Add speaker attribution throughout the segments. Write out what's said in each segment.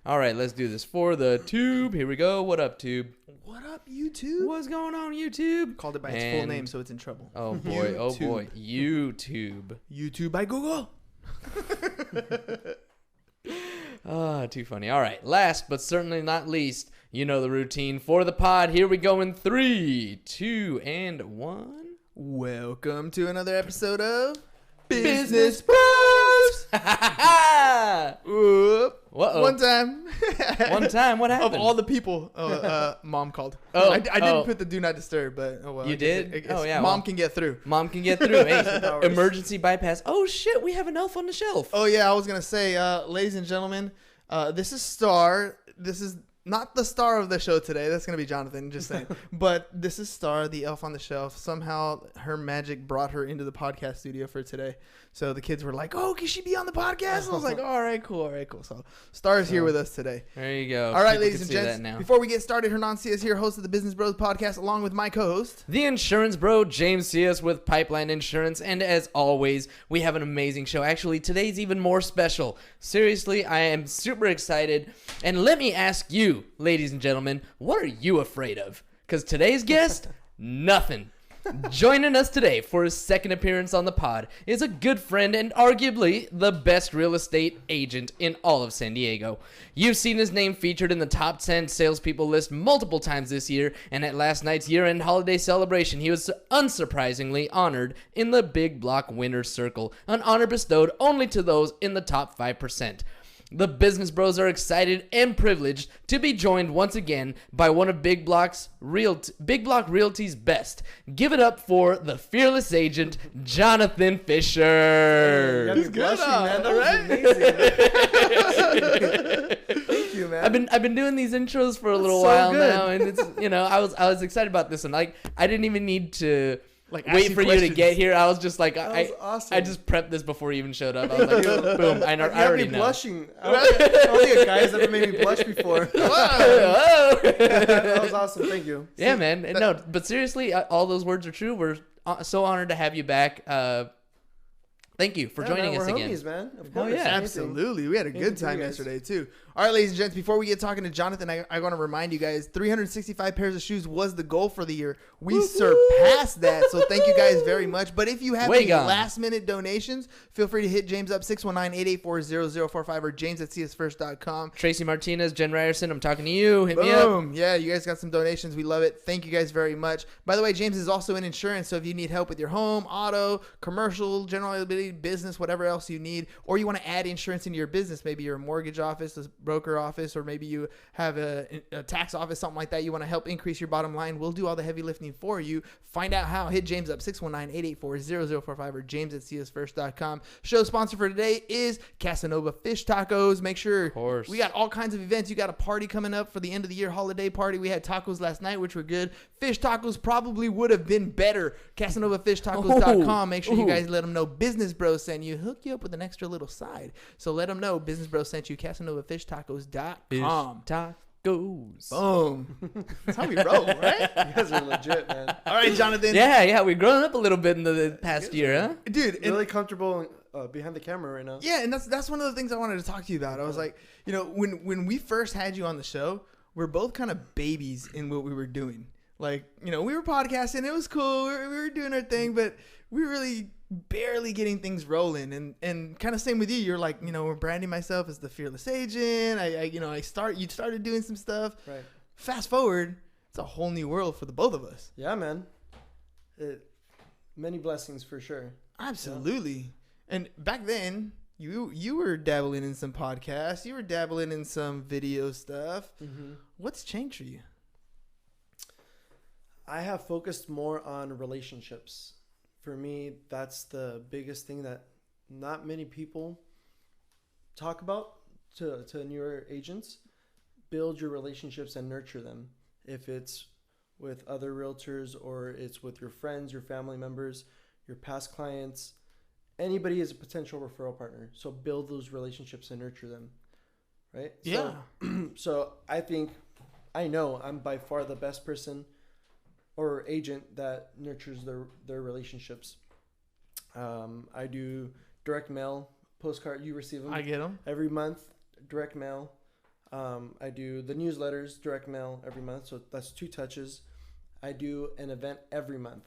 Speaker 1: All right, let's do this for the tube. Here we go. What up, tube?
Speaker 2: What up, YouTube?
Speaker 1: What's going on, YouTube?
Speaker 2: Called it by its full name, so it's in trouble.
Speaker 1: Oh boy, oh boy, YouTube.
Speaker 2: YouTube by Google.
Speaker 1: Too funny. All right, last but certainly not least, you know the routine for the pod. Here we go in 3, 2, and 1.
Speaker 2: Welcome to another episode of
Speaker 1: Business Bros.
Speaker 2: Whoop. One time.
Speaker 1: One time. What happened?
Speaker 2: Of all the people, Mom called. I didn't put the do not disturb, but oh well.
Speaker 1: You did?
Speaker 2: Mom can get through.
Speaker 1: Mom can get through. Hey, emergency bypass. Oh shit, we have an elf on the shelf.
Speaker 2: Oh yeah, I was gonna say, ladies and gentlemen, this is Star. This is not the star of the show today. That's going to be Jonathan, just saying. But this is Star, the elf on the shelf. Somehow her magic brought her into the podcast studio for today. So the kids were like, oh, can she be on the podcast? I was like, all right, cool. So Star is here with us today.
Speaker 1: There you go.
Speaker 2: All right, ladies and gents, before we get started, Hernan Cias here, host of the Business Bros podcast, along with my co-host,
Speaker 1: the insurance bro, James Cias with Pipeline Insurance. And as always, we have an amazing show. Actually, today's even more special. Seriously, I am super excited. And let me ask you, ladies and gentlemen, what are you afraid of? Because today's guest, nothing. Joining us today for his second appearance on the pod is a good friend and arguably the best real estate agent in all of San Diego. You've seen his name featured in the top 10 salespeople list multiple times this year, and at last night's year-end holiday celebration, he was unsurprisingly honored in the Big Block Winner's Circle, an honor bestowed only to those in the top 5%. The Business Bros are excited and privileged to be joined once again by one of Big Block Realty's best. Give it up for the fearless agent, Jonathan Fisher.
Speaker 3: He's good, man. That was amazing. Thank you, man.
Speaker 1: I've been doing these intros for a little while now, and it's I was excited about this one. Like I didn't even need to wait for you to get here. I was just like,
Speaker 3: awesome.
Speaker 1: I just prepped this before you even showed up. I was like, boom, I already know.
Speaker 3: Blushing. I don't think a guy's ever made me blush before.
Speaker 1: Whoa.
Speaker 3: That was awesome. Thank you.
Speaker 1: Yeah, man. No, but seriously, all those words are true. We're so honored to have you back. Thank you for joining us again.
Speaker 3: Homies, man. Of
Speaker 1: course.
Speaker 3: Yeah,
Speaker 2: absolutely. We had a good time yesterday, too. All right, ladies and gents, before we get talking to Jonathan, I want to remind you guys, 365 pairs of shoes was the goal for the year. We surpassed that, so thank you guys very much. But if you have any last-minute donations, feel free to hit James up, 619-884-0045, or james@csfirst.com.
Speaker 1: Tracy Martinez, Jen Ryerson, I'm talking to you. Hit me up.
Speaker 2: Boom. Yeah, you guys got some donations. We love it. Thank you guys very much. By the way, James is also in insurance, so if you need help with your home, auto, commercial, general liability, business, whatever else you need, or you want to add insurance into your business, maybe you're a mortgage office, a broker office, or maybe you have a tax office, something like that, you want to help increase your bottom line, we'll do all the heavy lifting for you. Find out how. Hit James up, 619-884-0045, or james@csfirst.com. Show sponsor for today is Casanova Fish Tacos. Make sure we got all kinds of events. You got a party coming up for the end of the year holiday party. We had tacos last night, which were good. Fish tacos probably would have been better. CasanovaFishTacos.com. Make sure you guys let them know Business Bros sent you. Hook you up with an extra little side. So let them know Business Bros sent you. CasanovaFishTacos.com.
Speaker 1: Tacos.
Speaker 2: Boom. That's how we roll, right?
Speaker 3: You guys are legit, man.
Speaker 2: All right, Jonathan.
Speaker 1: Yeah, we've grown up a little bit in the past year, huh?
Speaker 2: Dude,
Speaker 3: really comfortable behind the camera right now.
Speaker 2: Yeah, and that's one of the things I wanted to talk to you about. I was like, when we first had you on the show, we're both kind of babies in what we were doing. Like, we were podcasting. It was cool. We were doing our thing, but we were really barely getting things rolling. And kind of same with you. You're like, we're branding myself as the fearless agent. You started doing some stuff.
Speaker 3: Right.
Speaker 2: Fast forward, it's a whole new world for the both of us.
Speaker 3: Yeah, man. Many blessings for sure.
Speaker 2: Absolutely. Yeah. And back then, you were dabbling in some podcasts. You were dabbling in some video stuff. Mm-hmm. What's changed for you?
Speaker 3: I have focused more on relationships. For me, that's the biggest thing that not many people talk about to newer agents. Build your relationships and nurture them. If it's with other realtors or it's with your friends, your family members, your past clients, anybody is a potential referral partner. So build those relationships and nurture them, right?
Speaker 2: Yeah.
Speaker 3: So I know I'm by far the best person or agent that nurtures their relationships. I do direct mail, postcard. You receive them.
Speaker 2: I get them
Speaker 3: every month. Direct mail. I do the newsletters, direct mail every month. So that's 2 touches. I do an event every month.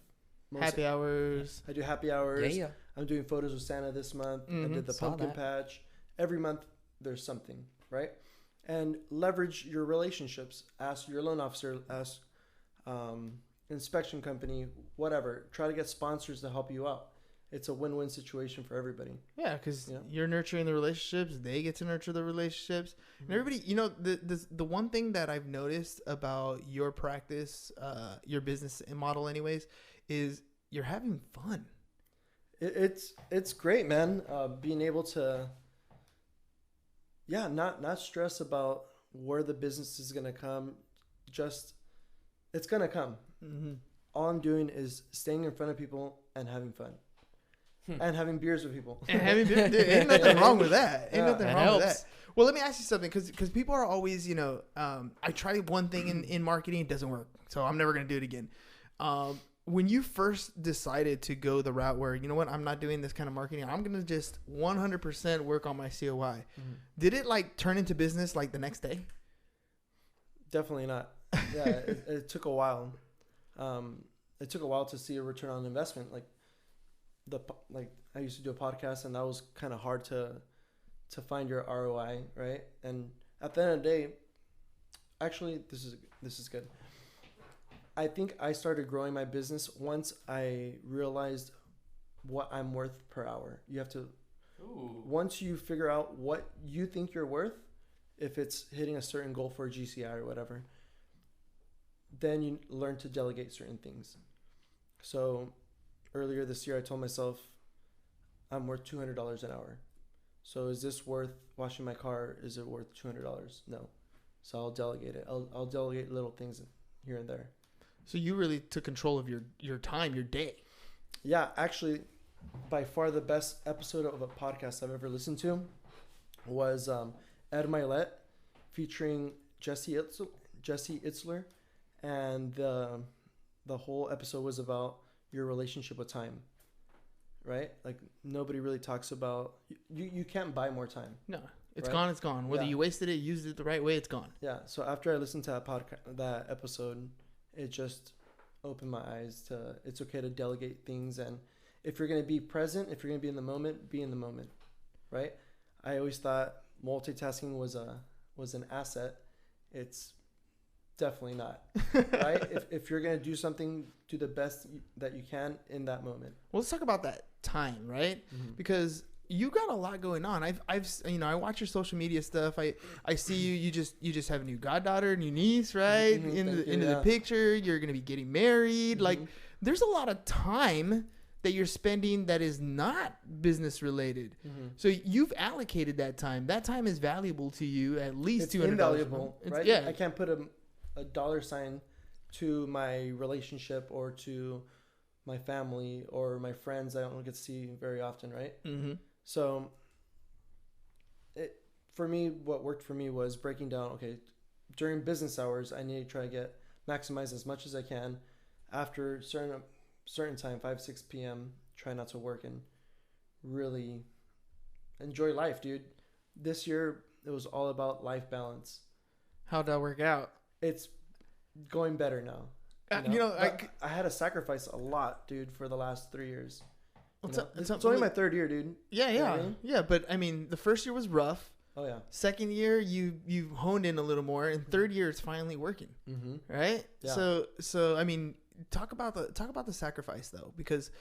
Speaker 2: Happy hours.
Speaker 3: I do happy hours.
Speaker 1: Yeah.
Speaker 3: I'm doing photos with Santa this month. I did the
Speaker 1: Saw
Speaker 3: pumpkin
Speaker 1: that.
Speaker 3: patch. Every month there's something, right? And leverage your relationships. Ask your loan officer, ask inspection company, whatever. Try to get sponsors to help you out. It's a win-win situation for everybody.
Speaker 2: Yeah, because
Speaker 3: Yeah.
Speaker 2: you're nurturing the relationships. They get to nurture the relationships. And everybody, the one thing that I've noticed about your practice, your business model anyways, is you're having fun.
Speaker 3: It's great, man. Being able to, not stress about where the business is gonna come. Just it's gonna come.
Speaker 2: Mm-hmm.
Speaker 3: All I'm doing is staying in front of people and having fun, and having beers with people.
Speaker 2: And having been, dude, ain't nothing wrong with that. Ain't
Speaker 3: Yeah,
Speaker 2: nothing
Speaker 1: that
Speaker 2: wrong with
Speaker 1: helps.
Speaker 2: that. Well, let me ask you something, because people are always, I tried one thing in marketing, it doesn't work, so I'm never gonna do it again. When you first decided to go the route where, you know what, I'm not doing this kind of marketing, I'm going to just 100% work on my COI. Did it like turn into business like the next day?
Speaker 3: Definitely not. Yeah, it took a while. It took a while to see a return on investment. Like I used to do a podcast, and that was kind of hard to find your ROI, right? And at the end of the day, actually, this is good. I think I started growing my business once I realized what I'm worth per hour. You have to, once you figure out what you think you're worth, if it's hitting a certain goal for a GCI or whatever, then you learn to delegate certain things. So earlier this year, I told myself I'm worth $200 an hour. So is this worth washing my car? Is it worth $200? No. So I'll delegate it. I'll delegate little things here and there.
Speaker 2: So you really took control of your time, your day.
Speaker 3: Yeah, actually, by far the best episode of a podcast I've ever listened to was Ed Milet featuring Jesse Itzler, and the whole episode was about your relationship with time, right? Like nobody really talks about you can't buy more time.
Speaker 2: No, it's
Speaker 3: Right?
Speaker 2: gone. It's gone. Whether
Speaker 3: Yeah.
Speaker 2: you wasted it, used it the right way, it's gone.
Speaker 3: Yeah. So after I listened to that episode, it just opened my eyes to it's okay to delegate things, and if you're gonna be present, if you're gonna be in the moment, be in the moment, right? I always thought multitasking was an asset. It's definitely not, right? If you're gonna do something, do the best that you can in that moment.
Speaker 2: Well, let's talk about that time, right? Because you got a lot going on. I've I watch your social media stuff. I see you just have a new goddaughter, new niece, right? Into the picture. You're gonna be getting married. Like there's a lot of time that you're spending that is not business related. So you've allocated that time. That time is valuable to you, at least
Speaker 3: It's
Speaker 2: $200.
Speaker 3: invaluable, right?
Speaker 2: Yeah.
Speaker 3: I can't put a dollar sign to my relationship or to my family or my friends I don't get to see very often, right? So for me, what worked for me was breaking down, okay, during business hours, I need to try to maximize as much as I can. After certain time, 5, 6 p.m., try not to work and really enjoy life, dude. This year, it was all about life balance.
Speaker 2: How'd that work out?
Speaker 3: It's going better now. But I had to sacrifice a lot, dude, for the last 3 years. It's only my 3rd year, dude.
Speaker 2: Yeah,
Speaker 3: You know what I mean?
Speaker 2: yeah. But I mean, the first year was rough.
Speaker 3: Oh yeah.
Speaker 2: Second year, you honed in a little more, and third year, it's finally working, right?
Speaker 3: Yeah.
Speaker 2: So I mean, talk about the sacrifice though, because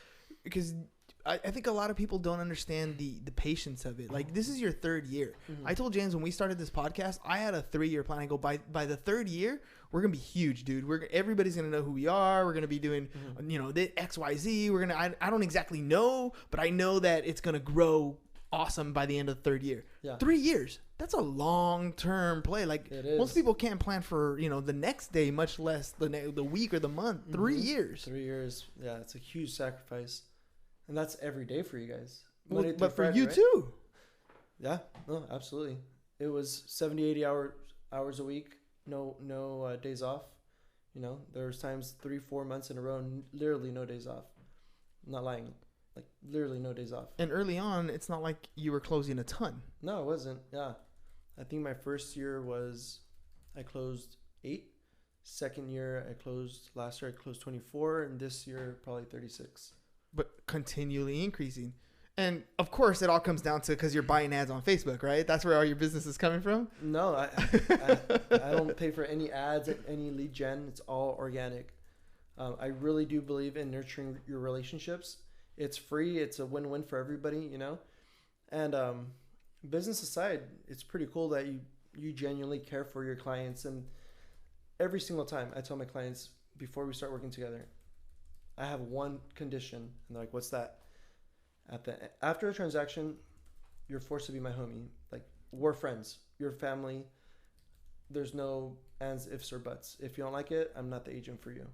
Speaker 2: I think a lot of people don't understand the patience of it. Like this is your 3rd year. I told James when we started this podcast, I had a 3-year plan. I go by the 3rd year, we're gonna be huge, dude. Everybody's gonna know who we are. We're gonna be doing, the XYZ. We're gonna. I don't exactly know, but I know that it's gonna grow awesome by the end of the 3rd year.
Speaker 3: Yeah.
Speaker 2: 3 years. That's a long-term play. Like
Speaker 3: It is.
Speaker 2: most people can't plan for the next day, much less the week or the month. 3 years.
Speaker 3: 3 years. Yeah, it's a huge sacrifice, and that's every day for you guys.
Speaker 2: Well,
Speaker 3: Monday through
Speaker 2: but for
Speaker 3: Friday,
Speaker 2: you
Speaker 3: right?
Speaker 2: too.
Speaker 3: Yeah, no, absolutely. It was 70, 80 hours a week. No days off. There was times 3-4 months in a row, literally no days off. I'm not lying. Like literally no days off.
Speaker 2: And early on, it's not like you were closing a ton.
Speaker 3: No, it wasn't. Yeah, I think my first year I closed 8. Second year last year I closed 24, and this year probably 36.
Speaker 2: But continually increasing. And of course, it all comes down to because you're buying ads on Facebook, right? That's where all your business is coming from.
Speaker 3: No, I don't pay for any ads, any lead gen. It's all organic. I really do believe in nurturing your relationships. It's free. It's a win-win for everybody, you know. And business aside, it's pretty cool that you genuinely care for your clients. And every single time I tell my clients before we start working together, I have one condition, and they're like, "What's that?" After a transaction, you're forced to be my homie. Like, we're friends. You're family. There's no ands, ifs, or buts. If you don't like it, I'm not the agent for you.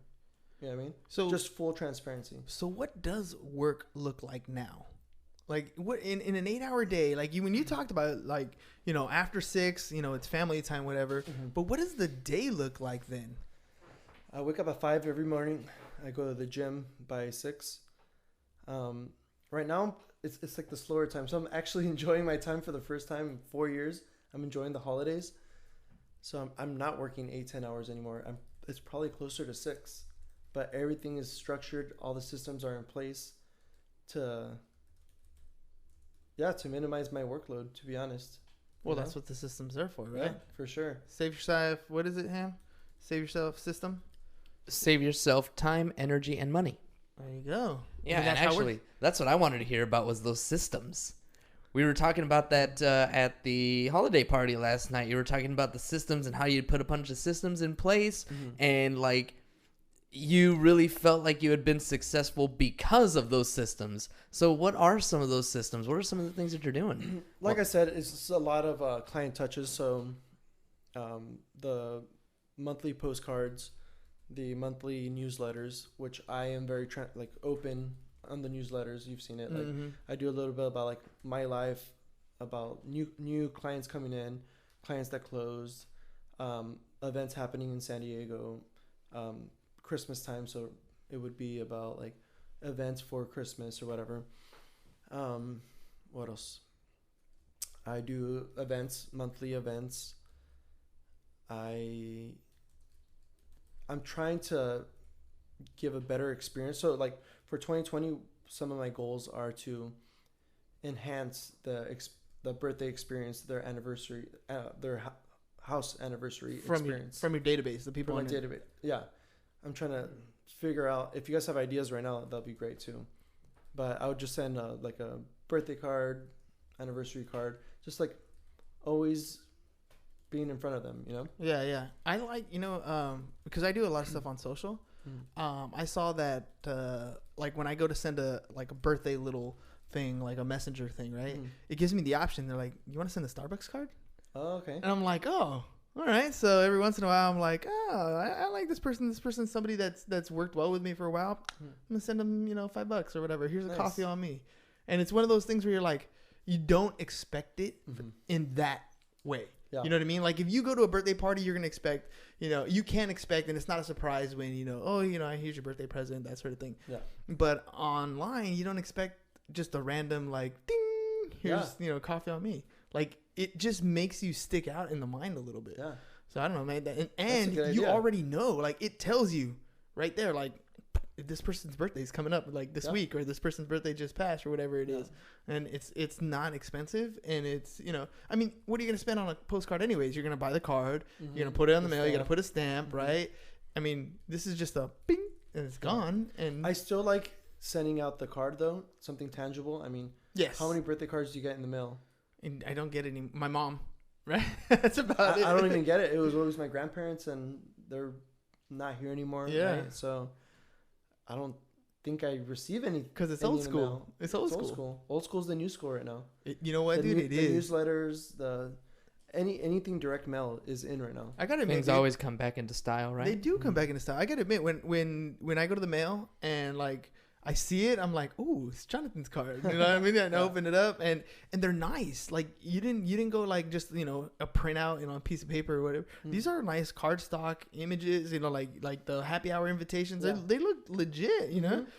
Speaker 3: You know what I mean?
Speaker 2: So
Speaker 3: just full transparency.
Speaker 2: So what does work look like now? Like what in an 8-hour day, like when you talked about like, you know, after 6, you know, it's family time, whatever.
Speaker 3: Mm-hmm.
Speaker 2: But what does the day look like then?
Speaker 3: I wake up at 5 every morning. I go to the gym by 6. Right now it's like the slower time. So I'm actually enjoying my time for the first time in 4 years. I'm enjoying the holidays. So I'm not working 8-10 hours anymore. It's probably closer to 6. But everything is structured. All the systems are in place to minimize my workload, to be honest.
Speaker 2: Well, that's what the system's there for, right?
Speaker 3: Yeah, for sure.
Speaker 2: Save yourself. What is it, Ham? Save yourself system.
Speaker 1: Save yourself time, energy, and money.
Speaker 2: There you go.
Speaker 1: Yeah,
Speaker 2: I mean,
Speaker 1: and actually, that's what I wanted to hear about was those systems. We were talking about that at the holiday party last night. You were talking about the systems and how you'd put a bunch of systems in place, and like you really felt like you had been successful because of those systems. So what are some of those systems? What are some of the things that you're doing?
Speaker 3: Like I said, it's a lot of client touches. So the monthly postcards, the monthly newsletters, which I am very open on the newsletters. You've seen it. Like I do a little bit about like my life, about new clients coming in, clients that closed, events happening in San Diego, Christmas time. So it would be about like events for Christmas or whatever. What else? I do events, monthly events. I'm trying to give a better experience. So like for 2020, some of my goals are to enhance the birthday experience, their anniversary, their house anniversary experience.
Speaker 2: From your database, the people
Speaker 3: from my database. Yeah. I'm trying to figure out, if you guys have ideas right now, that'll be great too. But I would just send like a birthday card, anniversary card, just like always being in front of them, you know?
Speaker 2: Yeah. I like, because I do a lot of stuff on social. I saw that like when I go to send a birthday little thing, like a messenger thing, right? It gives me the option. They're like, you want to send a Starbucks card?
Speaker 3: Oh, okay.
Speaker 2: And I'm like, oh, all right. So every once in a while, I'm like, oh, I like this person. This person's somebody that's worked well with me for a while. I'm gonna send them, $5 or whatever. Here's a coffee on me. And it's one of those things where you're like, you don't expect it in that way. Yeah. You know what I mean? Like if you go to a birthday party, you're gonna expect, you can't expect, and it's not a surprise when here's your birthday present, that sort of thing. Yeah. But online, you don't expect just a random like ding. Here's coffee on me. Like it just makes you stick out in the mind a little bit. Yeah. So I don't know, man. And you already know, like it tells you right there, like if this person's birthday is coming up like this week, or this person's birthday just passed, or whatever it is. And it's not expensive, and it's I mean, what are you gonna spend on a postcard anyways? You're gonna buy the card, you're gonna put it on the mail, you're gonna put a stamp, right? I mean, this is just a bing and it's gone. And
Speaker 3: I still like sending out the card though, something tangible. I mean,
Speaker 2: yes.
Speaker 3: How many birthday cards do you get in the mail?
Speaker 2: And I don't get any. My mom, right? That's about it.
Speaker 3: I don't even get it. It was always my grandparents, and they're not here anymore.
Speaker 2: Yeah.
Speaker 3: Right? So I don't think I receive any.
Speaker 2: Because it's old school. It's old school.
Speaker 3: Old school's the new school right now.
Speaker 2: You know what, dude? It is.
Speaker 3: The newsletters, anything direct mail is in right now.
Speaker 2: I gotta admit,
Speaker 1: things always come back into style, right?
Speaker 2: They do come back into style. I gotta admit, when I go to the mail and like I see it. I'm like, ooh, it's Jonathan's card. You know what I mean? And I open it up, and they're nice. Like you didn't go like just a printout, a piece of paper or whatever. These are nice cardstock images. Like the happy hour invitations.
Speaker 3: Yeah.
Speaker 2: They look legit.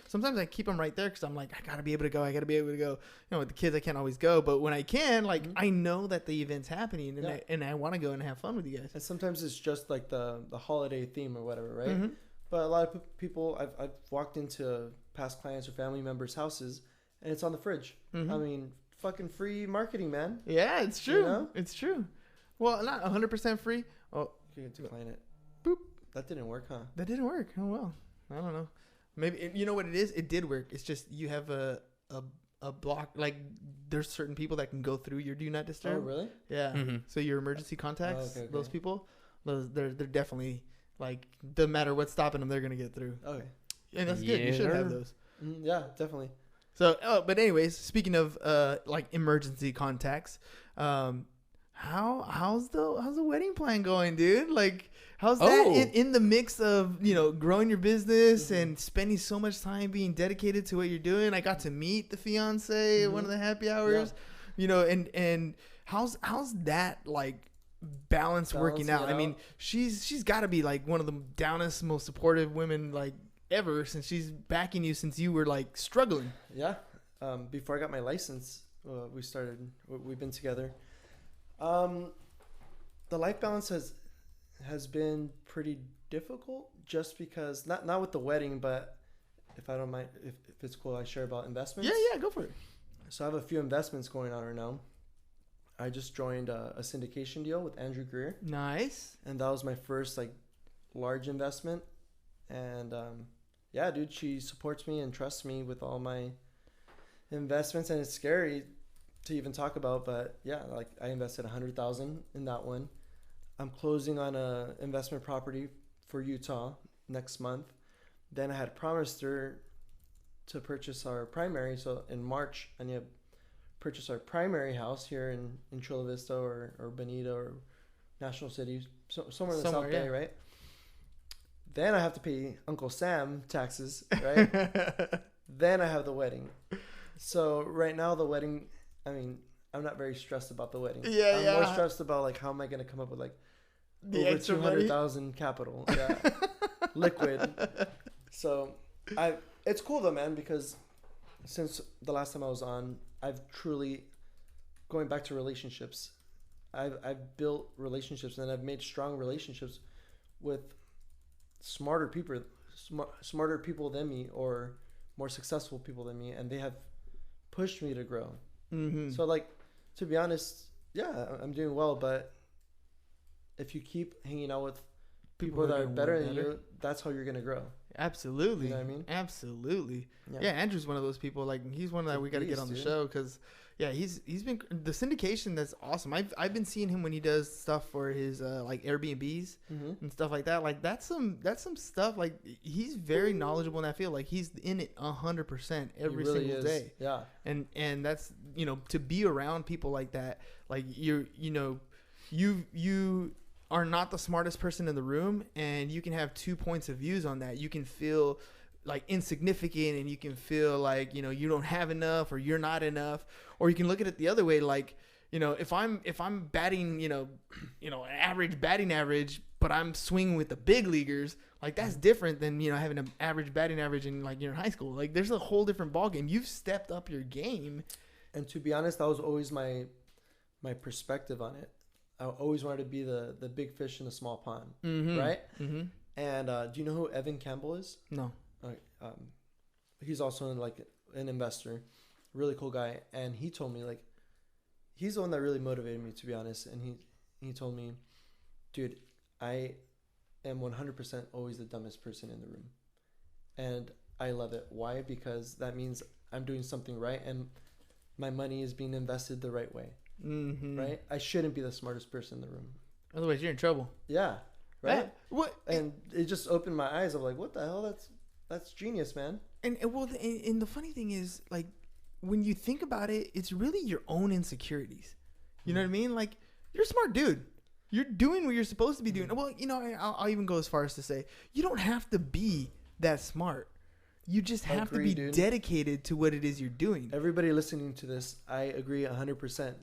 Speaker 2: Sometimes I keep them right there because I'm like, I gotta be able to go. With the kids, I can't always go, but when I can, like I know that the event's happening, and I want to go and have fun with you guys.
Speaker 3: And sometimes it's just like the holiday theme or whatever, right? But a lot of people, I've walked into past clients or family members' houses, and it's on the fridge. I mean, fucking free marketing, man.
Speaker 2: Yeah, it's true. It's true. Well, not 100% free. Oh,
Speaker 3: You can decline it.
Speaker 2: Boop.
Speaker 3: That didn't work, huh?
Speaker 2: That didn't work. Oh well, I don't know. Maybe you know what it is. It did work. It's just you have a block. Like there's certain people that can go through your do not disturb.
Speaker 3: Oh, really?
Speaker 2: Yeah. So your emergency contacts,
Speaker 3: okay.
Speaker 2: those people, they're definitely like doesn't matter what's stopping them, they're gonna get through.
Speaker 3: Okay.
Speaker 2: And that's good. You should have those.
Speaker 3: Yeah, definitely.
Speaker 2: So, but anyways, speaking of like emergency contacts, how's the wedding plan going, dude? Like, how's that in the mix of growing your business and spending so much time being dedicated to what you're doing? I got to meet the fiance at one of the happy hours, and how's that like balance working out? I mean, she's got to be like one of the downest, most supportive women like ever, since she's backing you since you were like struggling.
Speaker 3: Yeah. Before I got my license, we've been together. The life balance has been pretty difficult, just because not with the wedding, but if I don't mind, if it's cool, I share about investments.
Speaker 2: Yeah, go for it.
Speaker 3: So I have a few investments going on right now. I just joined a syndication deal with Andrew Greer.
Speaker 2: Nice.
Speaker 3: And that was my first like large investment. And yeah, dude, she supports me and trusts me with all my investments, and it's scary to even talk about, but yeah, like I invested $100,000 in that one. I'm closing on a investment property for Utah next month. Then I had promised her to purchase our primary. So in March, I need to purchase our primary house here in Chula Vista or Bonita or National City, somewhere in the South Bay, right? Then I have to pay Uncle Sam taxes, right? Then I have the wedding. So right now the wedding, I mean, I'm not very stressed about the wedding. I'm more stressed about like how am I going to come up with like
Speaker 2: the
Speaker 3: over 200,000 capital, liquid. So it's cool though, man, because since the last time I was on, I've truly going back to relationships. I've built relationships, and I've made strong relationships with smarter people than me, or more successful people than me, and they have pushed me to grow. So like, to be honest, yeah, I'm doing well, but if you keep hanging out with people that are better than you, that's how you're gonna grow.
Speaker 2: Absolutely.
Speaker 3: You know what I mean?
Speaker 2: Absolutely. Yeah, Andrew's one of those people. Like, he's one that we got to get on the show, because he's been the syndication. That's awesome. I've been seeing him when he does stuff for his like Airbnbs and stuff like that. Like that's some stuff. Like he's very knowledgeable in that field. Like he's in it 100% every single day.
Speaker 3: Yeah.
Speaker 2: And that's to be around people like that. Like you are not the smartest person in the room, and you can have two points of views on that. You can feel like insignificant, and you can feel like you don't have enough, or you're not enough, or you can look at it the other way, like if I'm batting average batting average, but I'm swinging with the big leaguers, like that's different than having an average batting average in like you're in high school. Like there's a whole different ballgame. You've stepped up your game.
Speaker 3: And to be honest, that was always my perspective on it. I always wanted to be the big fish in a small pond, right? And do you know who Evan Campbell is?
Speaker 2: No.
Speaker 3: He's also an investor, really cool guy. And he told me, like, he's the one that really motivated me, to be honest. And he told me, dude, I am 100% always the dumbest person in the room. And I love it. Why? Because that means I'm doing something right, and my money is being invested the right way. Right? I shouldn't be the smartest person in the room.
Speaker 2: Otherwise, you're in trouble.
Speaker 3: Yeah. Right?
Speaker 2: What?
Speaker 3: And it just opened my eyes. I'm like, what the hell? That's genius, man.
Speaker 2: And the funny thing is, like, when you think about it, it's really your own insecurities. You know what I mean? Like, you're a smart dude. You're doing what you're supposed to be doing. Well, I'll even go as far as to say, you don't have to be that smart. You just have to
Speaker 3: Agree,
Speaker 2: be
Speaker 3: dude.
Speaker 2: dedicated to what it is you're doing.
Speaker 3: Everybody listening to this, I agree 100%.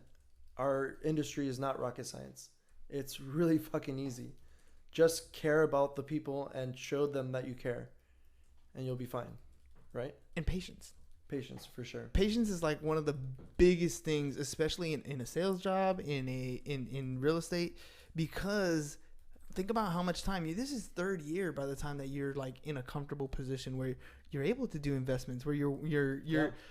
Speaker 3: Our industry is not rocket science. It's really fucking easy. Just care about the people and show them that you care, and you'll be fine, right?
Speaker 2: And patience.
Speaker 3: Patience, for sure.
Speaker 2: Patience is like one of the biggest things, especially in a sales job, in real estate, because think about how much time this is third year by the time that you're like in a comfortable position where you're able to do investments, where you're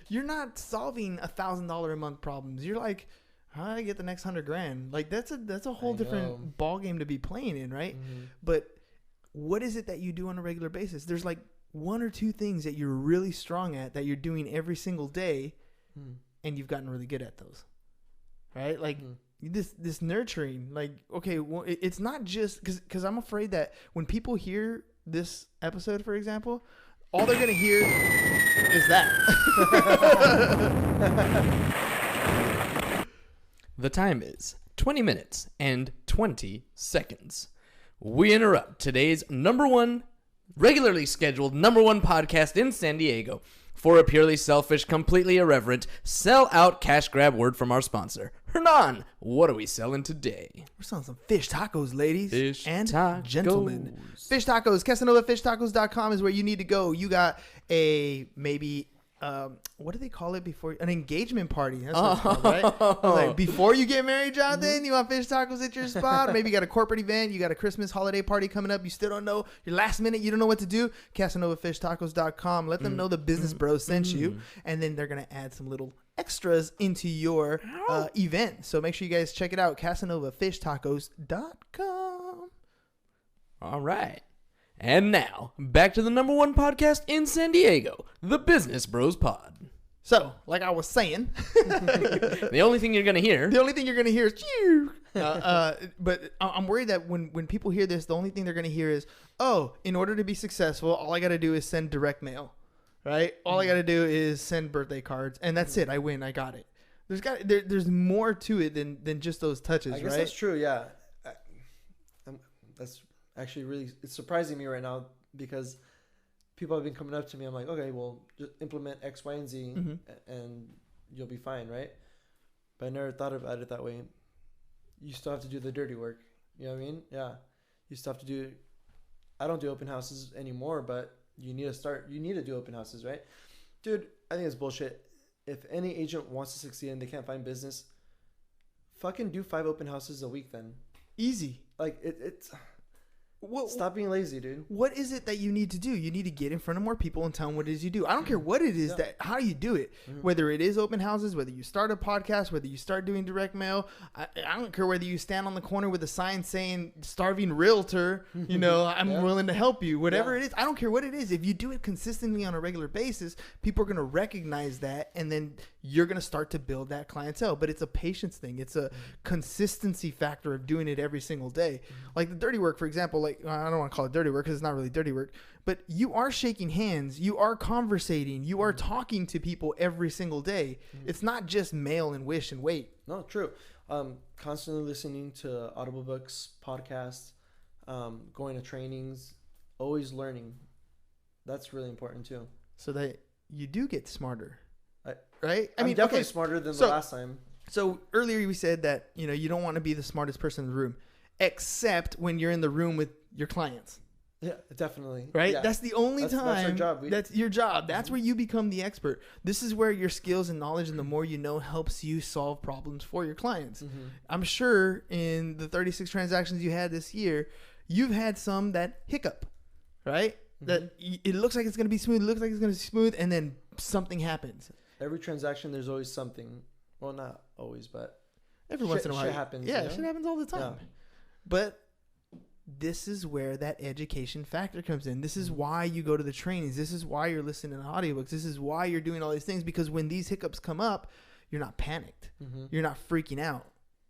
Speaker 2: not solving $1,000 a month problems. You're like, how do I get the next $100,000? Like that's a whole different ball game to be playing in, right?
Speaker 3: Mm-hmm.
Speaker 2: But what is it that you do on a regular basis? There's like one or two things that you're really strong at that you're doing every single day, and you've gotten really good at those, right? Like this nurturing, like, okay, well, it's not just because I'm afraid that when people hear this episode, for example, all they're gonna hear is that.
Speaker 1: The time is 20 minutes and 20 seconds. We interrupt today's regularly scheduled number one podcast in San Diego for a purely selfish, completely irreverent, sell-out cash grab word from our sponsor. Hernan, what are we selling today?
Speaker 2: We're selling some fish tacos, ladies
Speaker 1: Fish
Speaker 2: and
Speaker 1: tacos.
Speaker 2: gentlemen. Fish tacos. CasanovafishTacos.com is where you need to go. You got a maybe... what do they call it before an engagement party? That's what it's called, right? I was like, before you get married, Jonathan, you want fish tacos at your spot? Maybe you got a corporate event, you got a Christmas holiday party coming up, you still don't know, your last minute, you don't know what to do. CasanovafishTacos.com. Let them know the business bros sent you, and then they're gonna add some little extras into your event. So make sure you guys check it out. CasanovafishTacos.com.
Speaker 1: All right. And now, back to the number one podcast in San Diego, the Business Bros Pod.
Speaker 2: So, like I was saying,
Speaker 1: The only thing you're going to hear...
Speaker 2: the only thing you're going to hear is cheer. But I'm worried that when people hear this, the only thing they're going to hear is, oh, in order to be successful, all I got to do is send direct mail, right? All I got to do is send birthday cards, and that's it. I win. I got it. There's more to it than just those touches,
Speaker 3: I guess
Speaker 2: right?
Speaker 3: that's true, yeah. That's actually really, it's surprising me right now because people have been coming up to me. I'm like, okay, well, just implement X, Y, and Z, and you'll be fine, right? But I never thought about it that way. You still have to do the dirty work. You know what I mean? Yeah. You still have to do. I don't do open houses anymore, but you need to start. You need to do open houses, right? Dude, I think it's bullshit. If any agent wants to succeed and they can't find business, fucking do 5 open houses a week then.
Speaker 2: Easy.
Speaker 3: Like, it's... Stop being lazy, dude.
Speaker 2: What is it that you need to do? You need to get in front of more people and tell them what it is you do. I don't care what it is how you do it. Whether it is open houses, whether you start a podcast, whether you start doing direct mail. I don't care whether you stand on the corner with a sign saying starving realtor, I'm willing to help you. Whatever it is. I don't care what it is. If you do it consistently on a regular basis, people are going to recognize that, and then you're going to start to build that clientele. But it's a patience thing. It's a consistency factor of doing it every single day. Like the dirty work, for example, like I don't want to call it dirty work because it's not really dirty work, but you are shaking hands, you are conversating, you are talking to people every single day. It's not just mail and wish and wait.
Speaker 3: No, true. Constantly listening to audiobooks, podcasts, going to trainings, always learning. That's really important too.
Speaker 2: So that you do get smarter, right?
Speaker 3: I'm definitely smarter than the last time.
Speaker 2: So earlier we said that, you don't want to be the smartest person in the room, except when you're in the room with your clients.
Speaker 3: Yeah, definitely.
Speaker 2: Right?
Speaker 3: Yeah.
Speaker 2: That's the only time.
Speaker 3: That's our job.
Speaker 2: That's your job. That's where you become the expert. This is where your skills and knowledge and the more you know helps you solve problems for your clients. I'm sure in the 36 transactions you had this year, you've had some that hiccup, right? That it looks like it's going to be smooth, and then something happens.
Speaker 3: Every transaction, there's always something. Well, not always, but
Speaker 2: every once in a while.
Speaker 3: Shit happens.
Speaker 2: Yeah, shit happens all the time. Yeah. But this is where that education factor comes in. This is why you go to the trainings. This is why you're listening to audiobooks. This is why you're doing all these things, because when these hiccups come up, you're not panicked. You're not freaking out.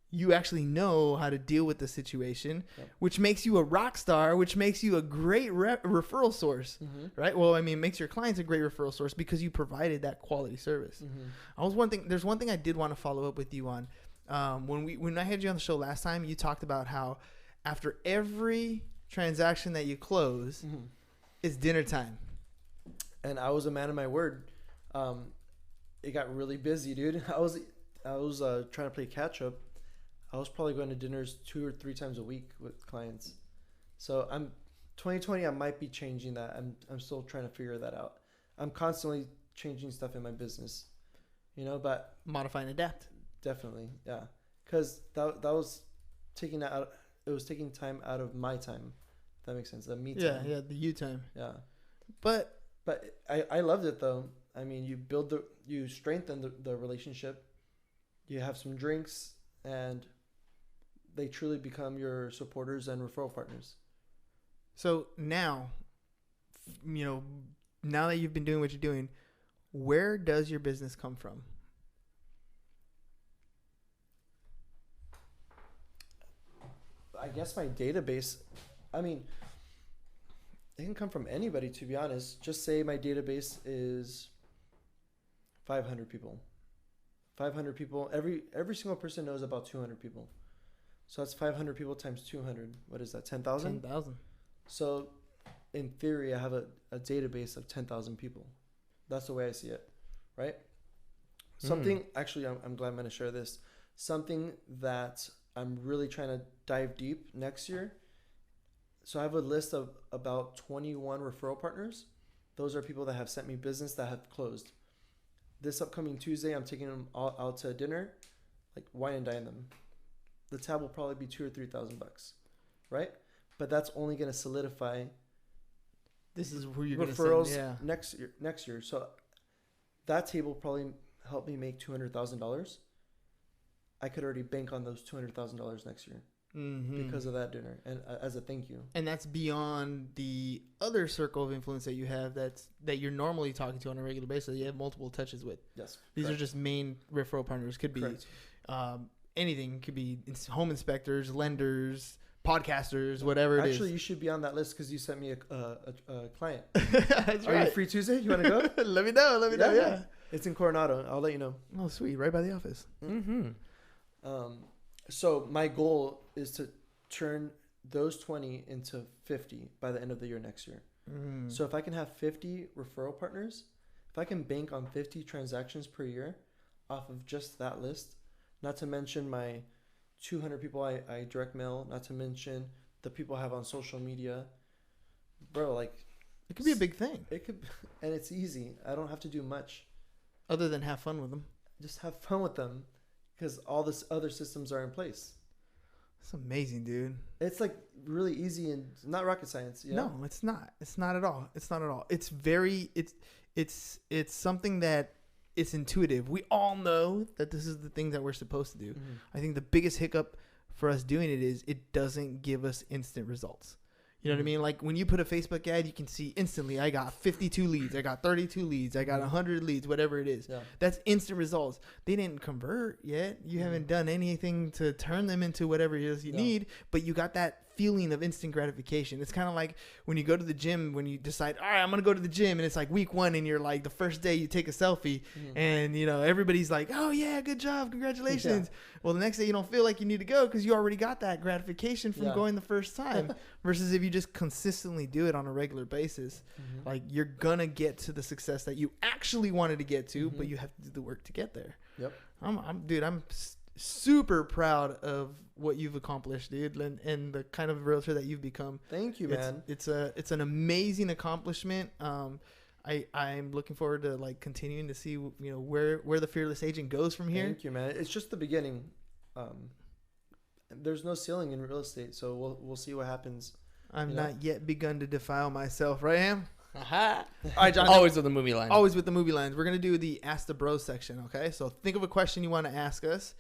Speaker 2: You actually know how to deal with the situation, which makes you a rock star, which makes you a great referral source, right? Well, I mean, it makes your clients a great referral source because you provided that quality service. There's one thing I did want to follow up with you on. When I had you on the show last time, you talked about how after every transaction that you close, it's dinner time.
Speaker 3: and I was a man of my word. It got really busy, dude. I was trying to play catch up. I was probably going to dinners 2 or 3 times a week with clients. So 2020. I might be changing that. I'm still trying to figure that out. I'm constantly changing stuff in my business, but
Speaker 2: Modify and adapt.
Speaker 3: definitely, yeah. Because that was taking that out. It was taking time out of my time. If that makes sense. The me time.
Speaker 2: Yeah, the you time.
Speaker 3: Yeah.
Speaker 2: But
Speaker 3: I loved it though. I mean, you strengthen the relationship. You have some drinks, and they truly become your supporters and referral partners.
Speaker 2: so now, now that you've been doing what you're doing, where does your business come from?
Speaker 3: I guess my database, I mean, it can come from anybody, to be honest. Just say my database is 500 people. 500 people. Every single person knows about 200 people. So that's 500 people times 200. What is that? 10,000?
Speaker 2: 10,000.
Speaker 3: So in theory, I have a database of 10,000 people. That's the way I see it, right? Something, actually, I'm glad I'm going to share this. Something that I'm really trying to dive deep next year. So I have a list of about 21 referral partners. Those are people that have sent me business that have closed. This upcoming Tuesday, I'm taking them all out to dinner, like wine and dine them. The tab will probably be $2,000 or $3,000, right? But that's only going to solidify
Speaker 2: This is where you're
Speaker 3: referrals
Speaker 2: going to send.
Speaker 3: next year. So that table probably helped me make $200,000. I could already bank on those $200,000 next year because of that dinner, and as a thank you.
Speaker 2: And that's beyond the other circle of influence that you have that you're normally talking to on a regular basis. You have multiple touches with.
Speaker 3: Yes,
Speaker 2: These
Speaker 3: correct.
Speaker 2: are just main referral partners. Could be anything. Could be home inspectors, lenders, podcasters, whatever it is.
Speaker 3: Actually, you should be on that list because you sent me a client.
Speaker 2: That's
Speaker 3: Are
Speaker 2: right.
Speaker 3: you free Tuesday? You want to go?
Speaker 2: Let me know. Let me know. Yeah.
Speaker 3: It's in Coronado. I'll let you know.
Speaker 2: Oh, sweet. Right by the office.
Speaker 1: Mm-hmm.
Speaker 3: So my goal is to turn those 20 into 50 by the end of the year next year. So if I can have 50 referral partners, if I can bank on 50 transactions per year off of just that list, not to mention my 200 people I direct mail, not to mention the people I have on social media, bro, like
Speaker 2: It could be a big thing.
Speaker 3: it could, and it's easy. I don't have to do much.
Speaker 2: Other than have fun with them.
Speaker 3: Just have fun with them because all this other systems are in place.
Speaker 2: It's amazing, dude.
Speaker 3: It's like really easy and not rocket science. You know?
Speaker 2: No, it's not. It's not at all. It's not at all. It's very. It's something that it's intuitive. We all know that this is the thing that we're supposed to do.
Speaker 3: Mm-hmm.
Speaker 2: I think the biggest hiccup for us doing it is it doesn't give us instant results. You know what I mean? Like when you put a Facebook ad, you can see instantly, I got 52 leads, I got 32 leads, I got 100 leads, whatever it is.
Speaker 3: Yeah.
Speaker 2: That's instant results. They didn't convert yet. You haven't done anything to turn them into whatever it is you need, but you got that feeling of instant gratification. It's kind of like when you go to the gym, when you decide, all right, I'm going to go to the gym, and it's like week 1 and you're like, the first day you take a selfie and, everybody's like, oh yeah, good job. Congratulations. Yeah. Well, the next day you don't feel like you need to go because you already got that gratification from going the first time versus if you just consistently do it on a regular basis, like you're going to get to the success that you actually wanted to get to, but you have to do the work to get there.
Speaker 3: Yep.
Speaker 2: I'm super proud of what you've accomplished, dude, and the kind of realtor that you've become.
Speaker 3: Thank you, man.
Speaker 2: It's an amazing accomplishment. I'm looking forward to like continuing to see where the Fearless Agent goes from here.
Speaker 3: Thank you, man. It's just the beginning. There's no ceiling in real estate, so we'll see what happens.
Speaker 2: I'm not yet begun to defile myself, right, Ham?
Speaker 1: All
Speaker 2: right, John.
Speaker 1: Always with the movie line.
Speaker 2: Always with the movie lines. We're going to do the Ask the Bros section, okay? So think of a question you want to ask us,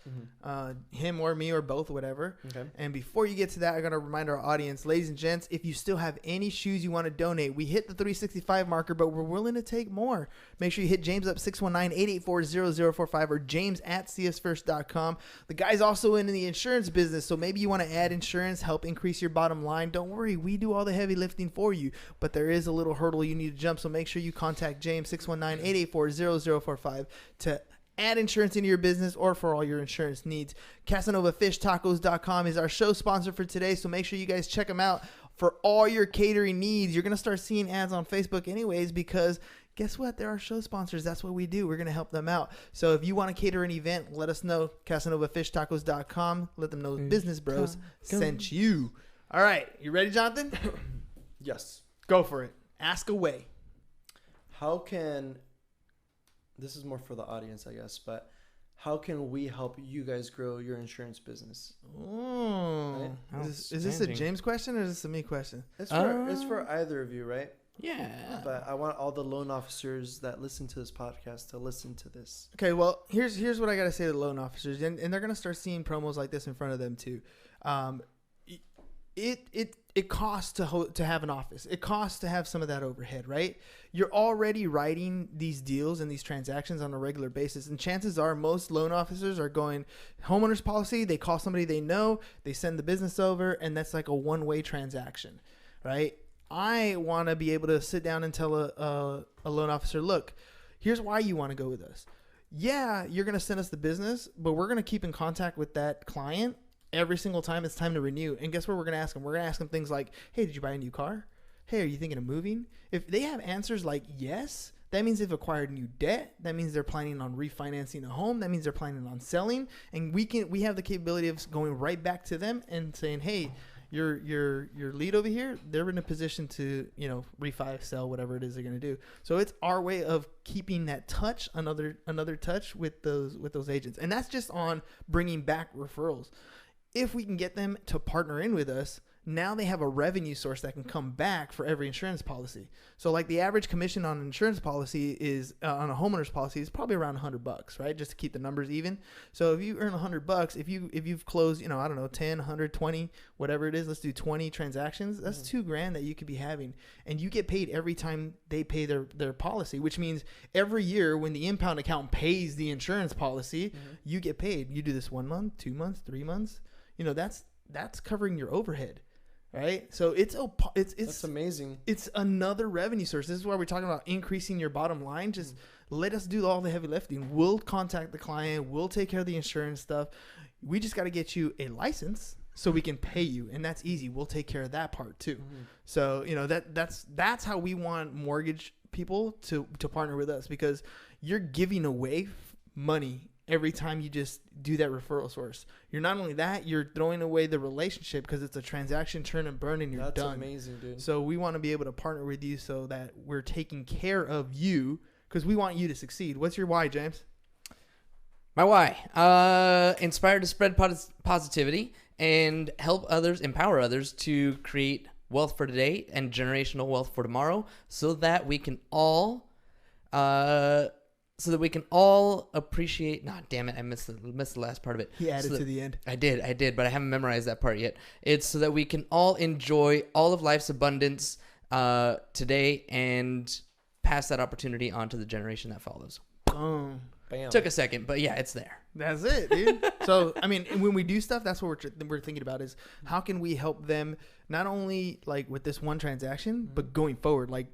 Speaker 2: him or me or both, whatever. Okay. And before you get to that, I'm going to remind our audience, ladies and gents, if you still have any shoes you want to donate, we hit the 365 marker, but we're willing to take more. Make sure you hit James up 619-884-0045 or james@csfirst.com. The guy's also in the insurance business, so maybe you want to add insurance, help increase your bottom line. Don't worry, we do all the heavy lifting for you, but there is a little hurdle you need to jump, so make sure you contact James 619-884-0045 to add insurance into your business or for all your insurance needs. CasanovaFishTacos.com is our show sponsor for today, so make sure you guys check them out for all your catering needs. You're going to start seeing ads on Facebook anyways because guess what? They're our show sponsors. That's what we do. We're going to help them out. So if you want to cater an event, let us know. CasanovafishTacos.com. Let them know Business Bros sent you. All right. You ready, Jonathan?
Speaker 3: Yes.
Speaker 2: Go for it. Ask away.
Speaker 3: How can, this is more for the audience, I guess, but how can we help you guys grow your insurance business?
Speaker 2: Oh.
Speaker 3: Right?
Speaker 2: Is this a James question or is this a me question?
Speaker 3: It's for either of you, right?
Speaker 1: Yeah.
Speaker 3: But I want all the loan officers that listen to this podcast to listen to this.
Speaker 2: Okay, well, here's what I got to say to the loan officers, and they're going to start seeing promos like this in front of them too. It costs to have an office. It costs to have some of that overhead, right? You're already writing these deals and these transactions on a regular basis, and chances are most loan officers are going homeowners policy. They call somebody they know, they send the business over, and that's like a one-way transaction, right? I want to be able to sit down and tell a loan officer, look, here's why you want to go with us. Yeah, you're going to send us the business, but we're going to keep in contact with that client every single time it's time to renew. And guess what we're going to ask them? We're going to ask them things like, hey, did you buy a new car? Hey, are you thinking of moving? If they have answers like yes, that means they've acquired new debt. That means they're planning on refinancing a home. That means they're planning on selling. And we have the capability of going right back to them and saying, hey, your lead over here, they're in a position to, refi, sell, whatever it is they're going to do. So it's our way of keeping that touch, another touch with those agents. And that's just on bringing back referrals. If we can get them to partner in with us, now they have a revenue source that can come back for every insurance policy. So like the average commission on an insurance policy is on a homeowner's policy is probably around $100, right? Just to keep the numbers even. So if you earn $100, if you've closed, 10, 100, 20, whatever it is, let's do 20 transactions. That's $2,000 that you could be having, and you get paid every time they pay their policy, which means every year when the impound account pays the insurance policy, you get paid. You do this 1 month, 2 months, 3 months. That's covering your overhead. Right. So it's that's
Speaker 3: amazing.
Speaker 2: It's another revenue source. This is why we're talking about increasing your bottom line. Just let us do all the heavy lifting. We'll contact the client. We'll take care of the insurance stuff. We just got to get you a license so we can pay you. And that's easy. We'll take care of that part too. So, that's how we want mortgage people to partner with us, because you're giving away money every time you just do that referral source. You're not only that, you're throwing away the relationship because it's a transaction, turn and burn, and you're done.
Speaker 3: That's amazing, dude.
Speaker 2: So we want to be able to partner with you so that we're taking care of you, because we want you to succeed. What's your why, James?
Speaker 1: My why? Inspired to spread positivity and help others, empower others to create wealth for today and generational wealth for tomorrow, so that we can all appreciate. Nah, damn it! I missed the last part of it.
Speaker 2: He added to the end.
Speaker 1: I did, but I haven't memorized that part yet. It's so that we can all enjoy all of life's abundance today and pass that opportunity on to the generation that follows.
Speaker 2: Boom.
Speaker 3: Bam.
Speaker 1: Took a second, but yeah, it's there.
Speaker 2: That's it, dude. So, when we do stuff, that's what we're thinking about is how can we help them not only like with this one transaction, but going forward, like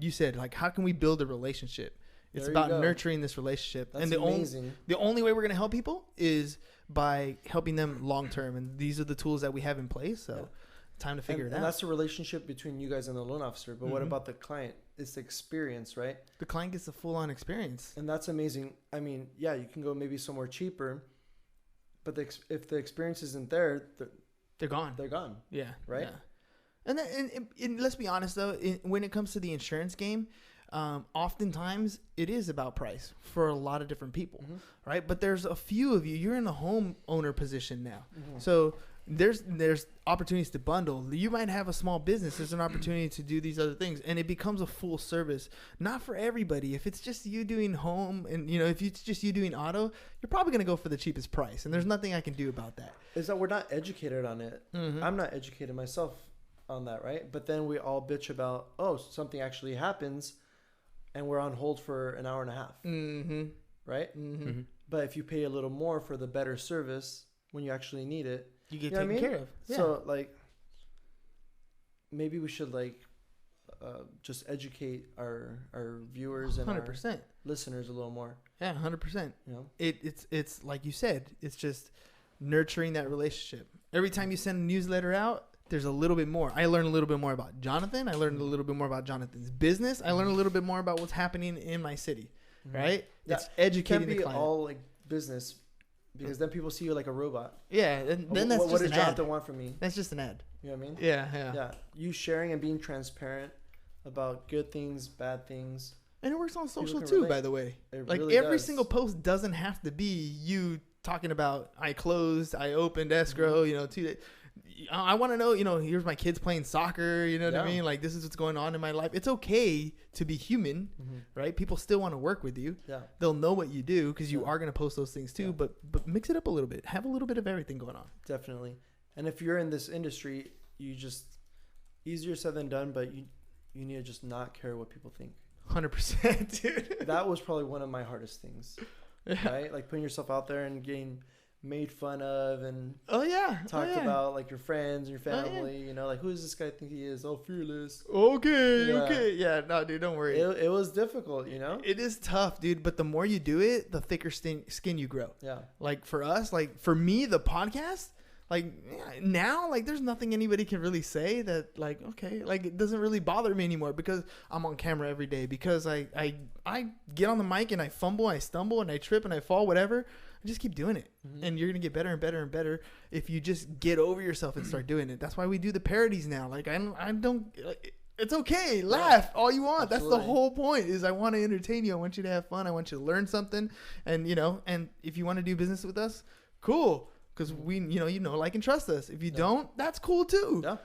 Speaker 2: you said, like how can we build a relationship? It's about nurturing this relationship.
Speaker 3: That's
Speaker 2: and
Speaker 3: amazing.
Speaker 2: The only way we're going to help people is by helping them long term. And these are the tools that we have in place. So time to figure it out.
Speaker 3: And that's the relationship between you guys and the loan officer. But what about the client? It's the experience, right?
Speaker 2: The client gets a full on experience.
Speaker 3: And that's amazing. Yeah, you can go maybe somewhere cheaper, but if the experience isn't there,
Speaker 2: they're gone.
Speaker 3: They're gone.
Speaker 2: Yeah.
Speaker 3: Right.
Speaker 2: Yeah. And let's be honest though, when it comes to the insurance game, oftentimes it is about price for a lot of different people, right? But there's a few of you're in the homeowner position now. So there's opportunities to bundle. You might have a small business. There's an opportunity to do these other things, and it becomes a full service. Not for everybody. If it's just you doing home and, if it's just you doing auto, you're probably going to go for the cheapest price, and there's nothing I can do about that.
Speaker 3: Is that we're not educated on it. I'm not educated myself on that, right? But then we all bitch about, something actually happens, and we're on hold for an hour and a half, right? But if you pay a little more for the better service when you actually need it,
Speaker 2: you get taken care of. Yeah.
Speaker 3: So maybe we should just educate our viewers and
Speaker 2: 100%.
Speaker 3: our listeners a little more.
Speaker 2: Yeah, 100%. It's like you said, it's just nurturing that relationship. Every time you send a newsletter out, there's a little bit more. I learned a little bit more about Jonathan. I learned a little bit more about Jonathan's business. I learned a little bit more about what's happening in my city, right?
Speaker 3: Yeah,
Speaker 2: It's educating
Speaker 3: can't be
Speaker 2: the client.
Speaker 3: all like business, because then people see you like a robot.
Speaker 2: Yeah, and then that's
Speaker 3: what
Speaker 2: just
Speaker 3: does
Speaker 2: an ad.
Speaker 3: Jonathan want from me?
Speaker 2: That's just an ad.
Speaker 3: You know what I mean?
Speaker 2: Yeah.
Speaker 3: Yeah. You sharing and being transparent about good things, bad things.
Speaker 2: And it works on social
Speaker 3: can
Speaker 2: too,
Speaker 3: relate.
Speaker 2: by the way.
Speaker 3: It
Speaker 2: Like
Speaker 3: really
Speaker 2: every
Speaker 3: does.
Speaker 2: single post doesn't have to be you talking about I closed, I opened escrow, you know, 2 days. I want to know, you know, here's my kids playing soccer, you know what I
Speaker 3: Yeah.
Speaker 2: mean? Like this is what's going on in my life. It's okay to be human, right? People still want to work with you.
Speaker 3: Yeah.
Speaker 2: They'll know what you do because you
Speaker 3: Yeah.
Speaker 2: are going to post those things too,
Speaker 3: Yeah.
Speaker 2: but mix it up a little bit. Have a little bit of everything going on.
Speaker 3: Definitely. And if you're in this industry, you just easier said than done, but you need to just not care what people think.
Speaker 2: 100%, dude.
Speaker 3: That was probably one of my hardest things,
Speaker 2: Yeah.
Speaker 3: right? Like putting yourself out there and getting made fun of and
Speaker 2: Oh yeah.
Speaker 3: talked
Speaker 2: oh, yeah.
Speaker 3: about like your friends and your
Speaker 2: yeah.
Speaker 3: family, you know, like who does this guy think he is? Oh, fearless.
Speaker 2: Okay,
Speaker 3: Yeah.
Speaker 2: okay. Yeah, no, dude, don't worry.
Speaker 3: It was difficult, you know?
Speaker 2: It is tough, dude, but the more you do it, the thicker skin you grow.
Speaker 3: Yeah.
Speaker 2: Like for us, like for me, the podcast, like now, like there's nothing anybody can really say that like, okay, like it doesn't really bother me anymore because I'm on camera every day, because I get on the mic and I fumble, I stumble and I trip and I fall, whatever. I just keep doing it. And you're going to get better and better and better if you just get over yourself and start doing it. That's why we do the parodies now. Like I don't it's okay. Laugh all you want.
Speaker 3: Absolutely.
Speaker 2: That's the whole point, is I want to entertain you. I want you to have fun. I want you to learn something. And, you know, and if you want to do business with us, cool. Because we, you know, like and trust us. If you don't, that's cool too.
Speaker 3: Yeah.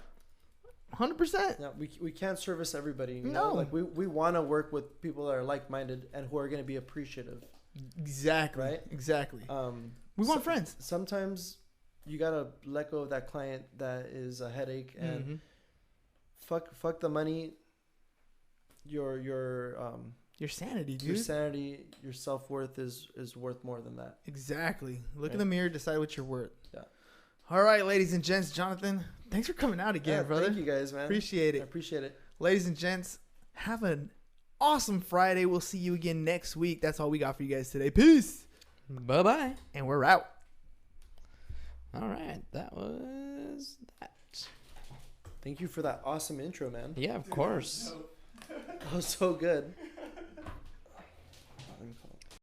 Speaker 2: 100%.
Speaker 3: Yeah. We can't service everybody. You
Speaker 2: No.
Speaker 3: know? Like we want to work with people that are like-minded and who are going to be appreciative.
Speaker 2: Exactly.
Speaker 3: Right?
Speaker 2: Exactly. We want friends.
Speaker 3: Sometimes you got to let go of that client that is a headache, and fuck the money. Your
Speaker 2: sanity, dude.
Speaker 3: your sanity, your self-worth is worth more than that.
Speaker 2: Exactly. Look
Speaker 3: Right.
Speaker 2: in the mirror, decide what you're worth.
Speaker 3: Yeah.
Speaker 2: All right, ladies and gents. Jonathan, thanks for coming out again,
Speaker 3: Yeah,
Speaker 2: brother.
Speaker 3: Thank you guys, man.
Speaker 2: Appreciate
Speaker 3: I
Speaker 2: it.
Speaker 3: appreciate it.
Speaker 2: Ladies and gents, have an awesome Friday. We'll see you again next week. That's all we got for you guys today. Peace.
Speaker 1: Bye-bye.
Speaker 2: And we're out.
Speaker 1: All right. That was that.
Speaker 3: Thank you for that awesome intro, man.
Speaker 1: Yeah, of course.
Speaker 3: That was so good.